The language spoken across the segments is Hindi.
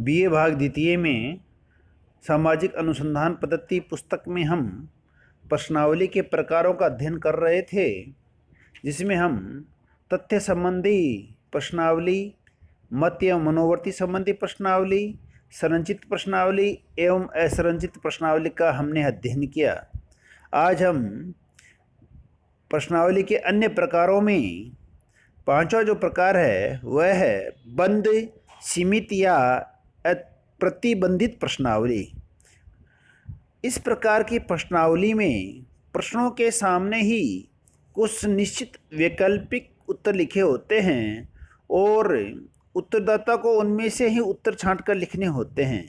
बीए भाग द्वितीय में सामाजिक अनुसंधान पद्धति पुस्तक में हम प्रश्नावली के प्रकारों का अध्ययन कर रहे थे, जिसमें हम तथ्य संबंधी प्रश्नावली, मत एवं मनोवर्ती संबंधी प्रश्नावली, संरचित प्रश्नावली एवं असंरचित प्रश्नावली का हमने अध्ययन किया। आज हम प्रश्नावली के अन्य प्रकारों में पांचवा जो प्रकार है वह है बंद, सीमित या प्रतिबंधित प्रश्नावली। इस प्रकार की प्रश्नावली में प्रश्नों के सामने ही कुछ निश्चित वैकल्पिक उत्तर लिखे होते हैं और उत्तरदाता को उनमें से ही उत्तर छांटकर लिखने होते हैं।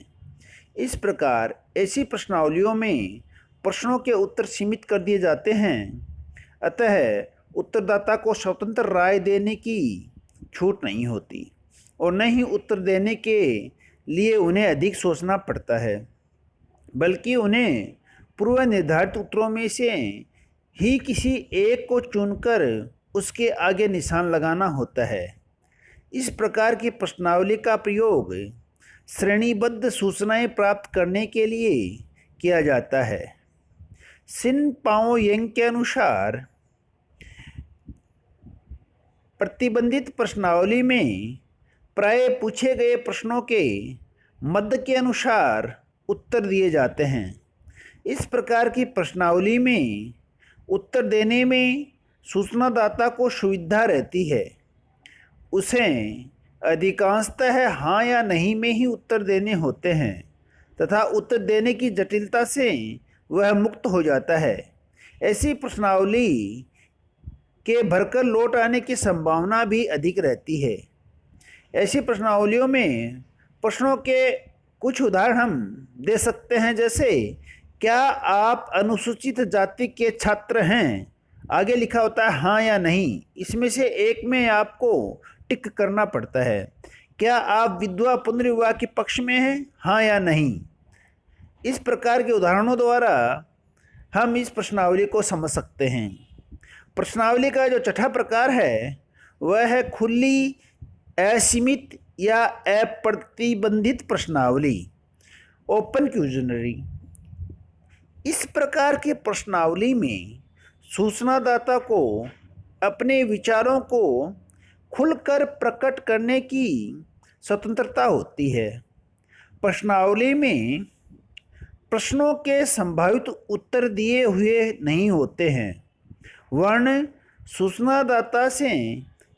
इस प्रकार ऐसी प्रश्नावलियों में प्रश्नों के उत्तर सीमित कर दिए जाते हैं, अतः उत्तरदाता को स्वतंत्र राय देने की छूट नहीं होती और न ही उत्तर देने के लिए उन्हें अधिक सोचना पड़ता है, बल्कि उन्हें पूर्व निर्धारित उत्तरों में से ही किसी एक को चुनकर उसके आगे निशान लगाना होता है। इस प्रकार की प्रश्नावली का प्रयोग श्रेणीबद्ध सूचनाएं प्राप्त करने के लिए किया जाता है। सिन पाओ यंग के अनुसार प्रतिबंधित प्रश्नावली में प्राय पूछे गए प्रश्नों के मध्य के अनुसार उत्तर दिए जाते हैं। इस प्रकार की प्रश्नावली में उत्तर देने में सूचनादाता को सुविधा रहती है। उसे अधिकांशतः हाँ या नहीं में ही उत्तर देने होते हैं तथा उत्तर देने की जटिलता से वह मुक्त हो जाता है। ऐसी प्रश्नावली के भरकर लौट आने की संभावना भी अधिक रहती है। ऐसी प्रश्नावलियों में प्रश्नों के कुछ उदाहरण हम दे सकते हैं, जैसे क्या आप अनुसूचित जाति के छात्र हैं? आगे लिखा होता है हाँ या नहीं, इसमें से एक में आपको टिक करना पड़ता है। क्या आप विधवा पुनर्विवाह के पक्ष में हैं? हाँ या नहीं। इस प्रकार के उदाहरणों द्वारा हम इस प्रश्नावली को समझ सकते हैं। प्रश्नावली का जो छठा प्रकार है वह है खुली, असीमित या अप्रतिबंधित प्रश्नावली, ओपन क्वेश्चनरी। इस प्रकार की प्रश्नावली में सूचनादाता को अपने विचारों को खुलकर प्रकट करने की स्वतंत्रता होती है। प्रश्नावली में प्रश्नों के संभावित उत्तर दिए हुए नहीं होते हैं, वरन सूचनादाता से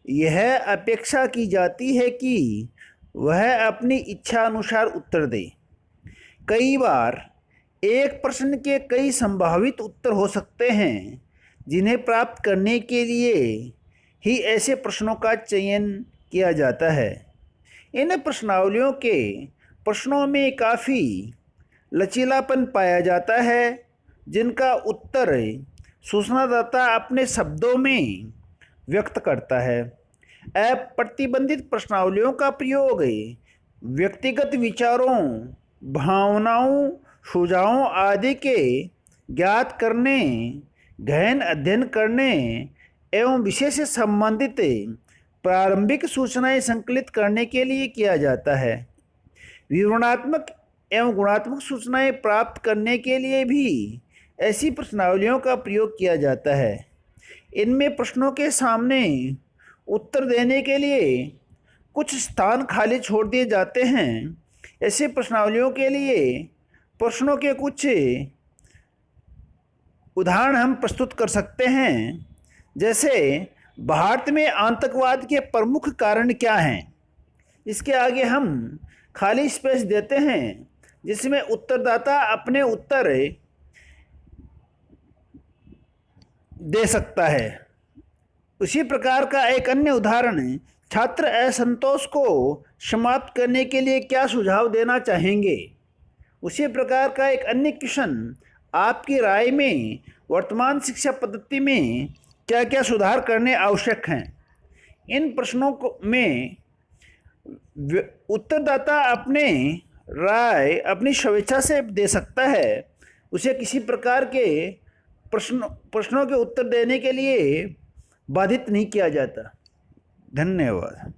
यह अपेक्षा की जाती है कि वह अपनी इच्छा अनुसार उत्तर दे। कई बार एक प्रश्न के कई संभावित उत्तर हो सकते हैं, जिन्हें प्राप्त करने के लिए ही ऐसे प्रश्नों का चयन किया जाता है। इन प्रश्नावलियों के प्रश्नों में काफ़ी लचीलापन पाया जाता है, जिनका उत्तर सूचनादाता अपने शब्दों में व्यक्त करता है। अप्रतिबंधित प्रश्नावलियों का प्रयोग व्यक्तिगत विचारों, भावनाओं, सुझावों आदि के ज्ञात करने, गहन अध्ययन करने एवं विषय से संबंधित प्रारंभिक सूचनाएं संकलित करने के लिए किया जाता है। विवरणात्मक एवं गुणात्मक सूचनाएं प्राप्त करने के लिए भी ऐसी प्रश्नावलियों का प्रयोग किया जाता है। इनमें प्रश्नों के सामने उत्तर देने के लिए कुछ स्थान खाली छोड़ दिए जाते हैं। ऐसी प्रश्नावलियों के लिए प्रश्नों के कुछ उदाहरण हम प्रस्तुत कर सकते हैं, जैसे भारत में आतंकवाद के प्रमुख कारण क्या हैं? इसके आगे हम खाली स्पेस देते हैं, जिसमें उत्तरदाता अपने उत्तर दे सकता है। उसी प्रकार का एक अन्य उदाहरण, छात्र असंतोष को समाप्त करने के लिए क्या सुझाव देना चाहेंगे? उसी प्रकार का एक अन्य क्वेश्चन, आपकी राय में वर्तमान शिक्षा पद्धति में क्या क्या सुधार करने आवश्यक हैं? इन प्रश्नों को में उत्तरदाता अपने राय अपनी स्वेच्छा से दे सकता है। उसे किसी प्रकार के प्रश्नों के उत्तर देने के लिए बाधित नहीं किया जाता। धन्यवाद।